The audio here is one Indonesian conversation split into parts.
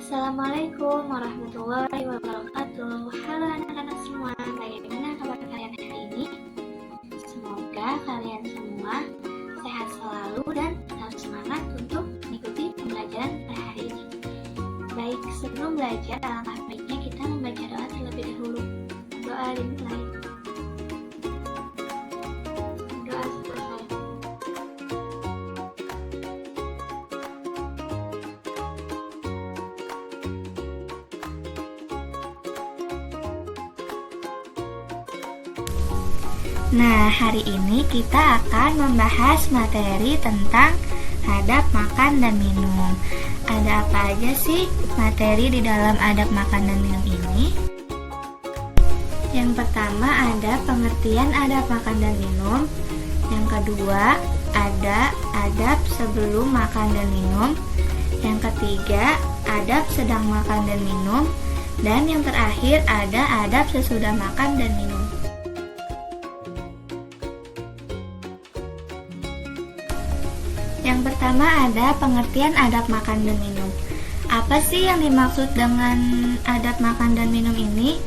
Assalamualaikum warahmatullahi wabarakatuh. Halo anak-anak semua, bagaimana kabar kalian hari ini? Semoga kalian semua sehat selalu dan tetap semangat untuk mengikuti pembelajaran pada hari ini. Baik, sebelum belajar, alangkah baiknya kita membaca doa terlebih dahulu. Doa dimulai. Doa selesai. Nah, hari ini kita akan membahas materi tentang adab makan dan minum. Ada apa aja sih materi di dalam adab makan dan minum ini? Yang pertama ada pengertian adab makan dan minum. Yang kedua ada adab sebelum makan dan minum. Yang ketiga adab sedang makan dan minum. Dan yang terakhir ada adab sesudah makan dan minum. Yang pertama ada pengertian adab makan dan minum. Apa sih yang dimaksud dengan adab makan dan minum ini?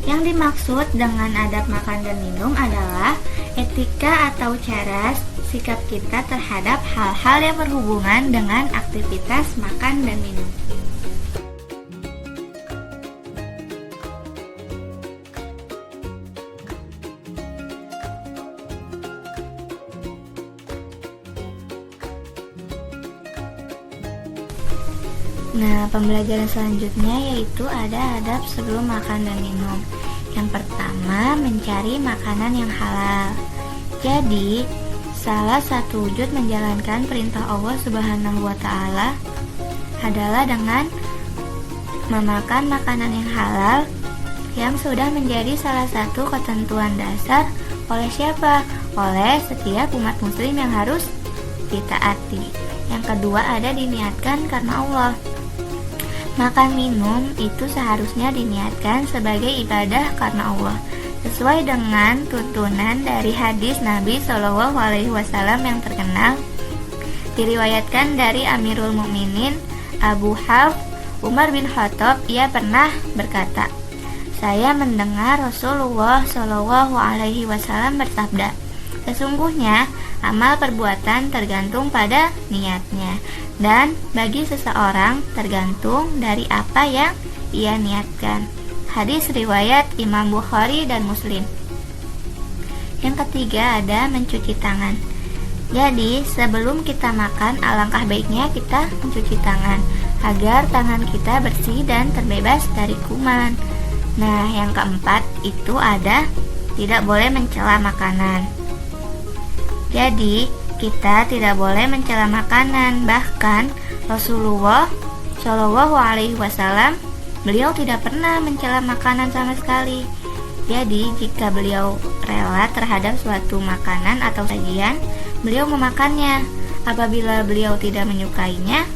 Yang dimaksud dengan adab makan dan minum adalah etika atau cara sikap kita terhadap hal-hal yang berhubungan dengan aktivitas makan dan minum. Nah, pembelajaran selanjutnya yaitu ada adab sebelum makan dan minum. Yang pertama, mencari makanan yang halal. Jadi, salah satu wujud menjalankan perintah Allah Subhanahu wa Ta'ala adalah dengan memakan makanan yang halal yang sudah menjadi salah satu ketentuan dasar oleh siapa? Oleh setiap umat muslim yang harus ditaati. Yang kedua ada diniatkan karena Allah. Makan minum itu seharusnya diniatkan sebagai ibadah karena Allah, sesuai dengan tuntunan dari hadis Nabi Shallallahu Alaihi Wasallam yang terkenal, diriwayatkan dari Amirul Mukminin Abu Hafs Umar bin Khattab. Ia pernah berkata, saya mendengar Rasulullah Shallallahu Alaihi Wasallam bersabda, sesungguhnya amal perbuatan tergantung pada niatnya, dan bagi seseorang tergantung dari apa yang ia niatkan. Hadis riwayat Imam Bukhari dan Muslim. Yang ketiga ada mencuci tangan. Jadi sebelum kita makan, alangkah baiknya kita mencuci tangan agar tangan kita bersih dan terbebas dari kuman. Nah, yang keempat itu ada tidak boleh mencela makanan. Jadi kita tidak boleh mencela makanan. Bahkan Rasulullah Shallallahu Alaihi Wasallam beliau tidak pernah mencela makanan sama sekali. Jadi jika beliau rela terhadap suatu makanan atau sajian, beliau memakannya. Apabila beliau tidak menyukainya,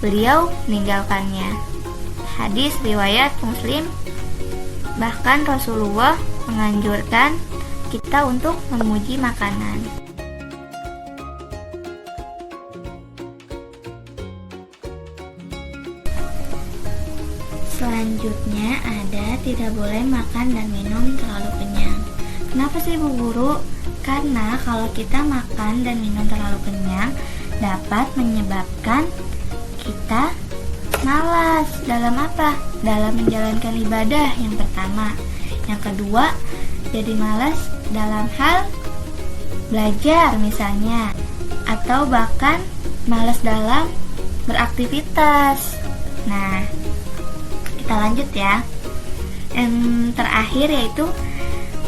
beliau meninggalkannya. Hadis riwayat Muslim. Bahkan Rasulullah menganjurkan kita untuk memuji makanan. Selanjutnya ada tidak boleh makan dan minum terlalu kenyang. Kenapa sih Bu Guru? Karena kalau kita makan dan minum terlalu kenyang dapat menyebabkan kita malas dalam apa? Dalam menjalankan ibadah yang pertama. Yang kedua, jadi malas dalam hal belajar misalnya, atau bahkan malas dalam beraktivitas. Nah, kita lanjut ya. Yang terakhir yaitu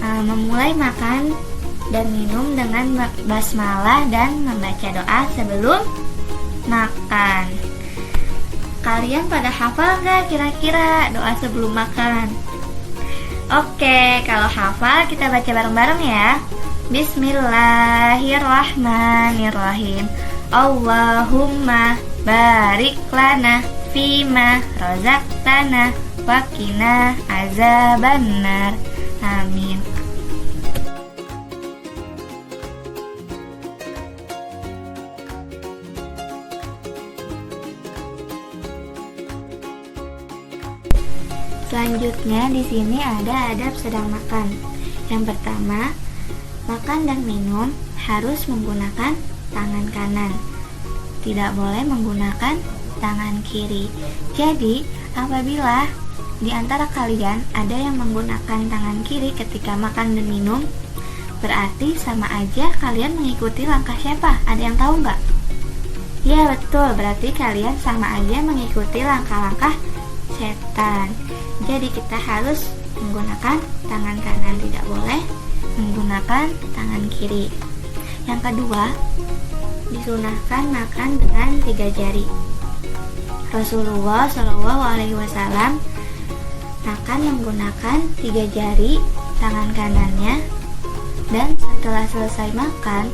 memulai makan dan minum dengan basmalah dan membaca doa sebelum makan. Kalian pada hafal gak kira-kira doa sebelum makan? Oke, kalau hafal kita baca bareng-bareng ya. Bismillahirrahmanirrahim. Allahumma barik lana fima rozaqtana wa qina azabannar. Amin. Selanjutnya di sini ada adab sedang makan. Yang pertama, makan dan minum harus menggunakan tangan kanan. Tidak boleh menggunakan tangan kiri. Jadi, apabila di antara kalian ada yang menggunakan tangan kiri ketika makan dan minum, berarti sama aja kalian mengikuti langkah siapa? Ada yang tahu nggak? Ya betul, berarti kalian sama aja mengikuti langkah-langkah setan. Jadi kita harus menggunakan tangan kanan, tidak boleh menggunakan tangan kiri. Yang kedua, disunahkan makan dengan 3 jari. Rasulullah SAW makan menggunakan 3 jari tangan kanannya, dan setelah selesai makan,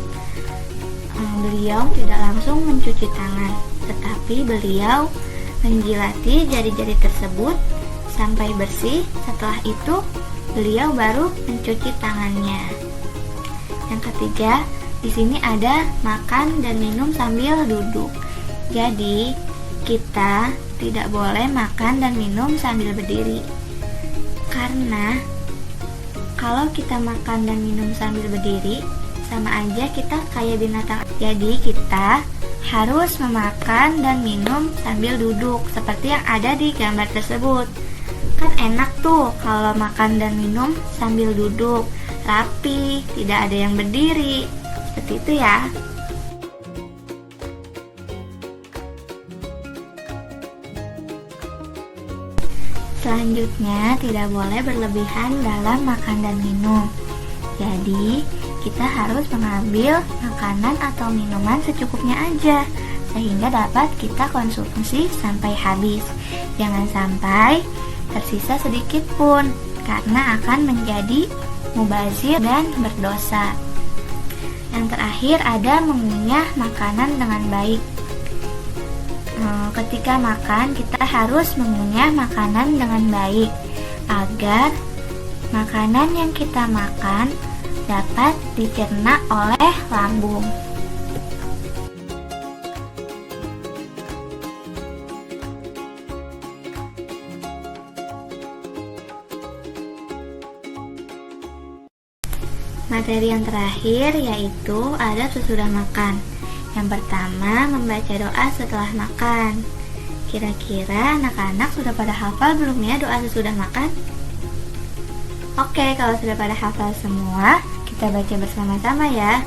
beliau tidak langsung mencuci tangan, tetapi beliau menjilati jari-jari tersebut sampai bersih. Setelah itu beliau baru mencuci tangannya. Yang ketiga, di sini ada makan dan minum sambil duduk. Jadi kita tidak boleh makan dan minum sambil berdiri, karena kalau kita makan dan minum sambil berdiri, sama aja kita kayak binatang. Jadi kita harus memakan dan minum sambil duduk, seperti yang ada di gambar tersebut. Kan enak tuh kalau makan dan minum sambil duduk, rapi, tidak ada yang berdiri. Seperti itu ya. Selanjutnya, tidak boleh berlebihan dalam makan dan minum. Jadi, kita harus mengambil makanan atau minuman secukupnya aja, sehingga dapat kita konsumsi sampai habis. Jangan sampai tersisa sedikit pun, karena akan menjadi mubazir dan berdosa. Yang terakhir ada mengunyah makanan dengan baik. Ketika makan, kita harus mengunyah makanan dengan baik agar makanan yang kita makan dapat dicerna oleh lambung. Materi yang terakhir yaitu adab sesudah makan. Yang pertama, membaca doa setelah makan. Kira-kira anak-anak sudah pada hafal belum ya doa sesudah makan? Oke, kalau sudah pada hafal semua, kita baca bersama-sama ya.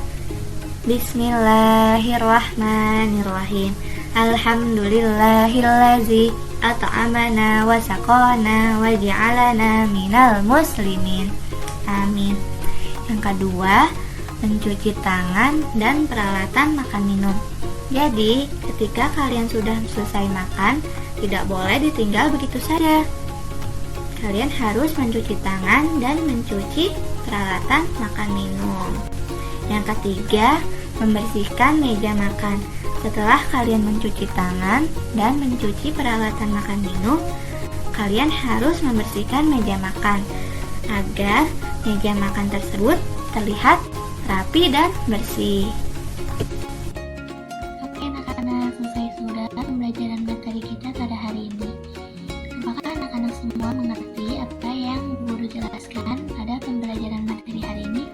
Bismillahirrahmanirrahim. Alhamdulillahillazi at'amana wa saqana wa ja'alana minal muslimin. Amin. Yang kedua, mencuci tangan dan peralatan makan minum. Jadi, ketika kalian sudah selesai makan, tidak boleh ditinggal begitu saja. Kalian harus mencuci tangan dan mencuci peralatan makan minum. Yang ketiga, membersihkan meja makan. Setelah kalian mencuci tangan dan mencuci peralatan makan minum, kalian harus membersihkan meja makan agar meja makan tersebut terlihat rapi dan bersih. Oke anak-anak, selesai sudah pembelajaran materi kita pada hari ini. Apakah anak-anak semua mengerti apa yang guru jelaskan pada pembelajaran materi hari ini?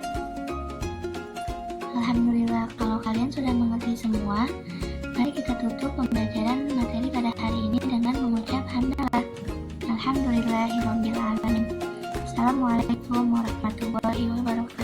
Alhamdulillah, kalau kalian sudah mengerti semua, mari kita tutup pembelajaran materi pada hari ini dengan mengucap hamdalah. Alhamdulillahirabbil alamin. Assalamualaikum warahmatullahi wabarakatuh.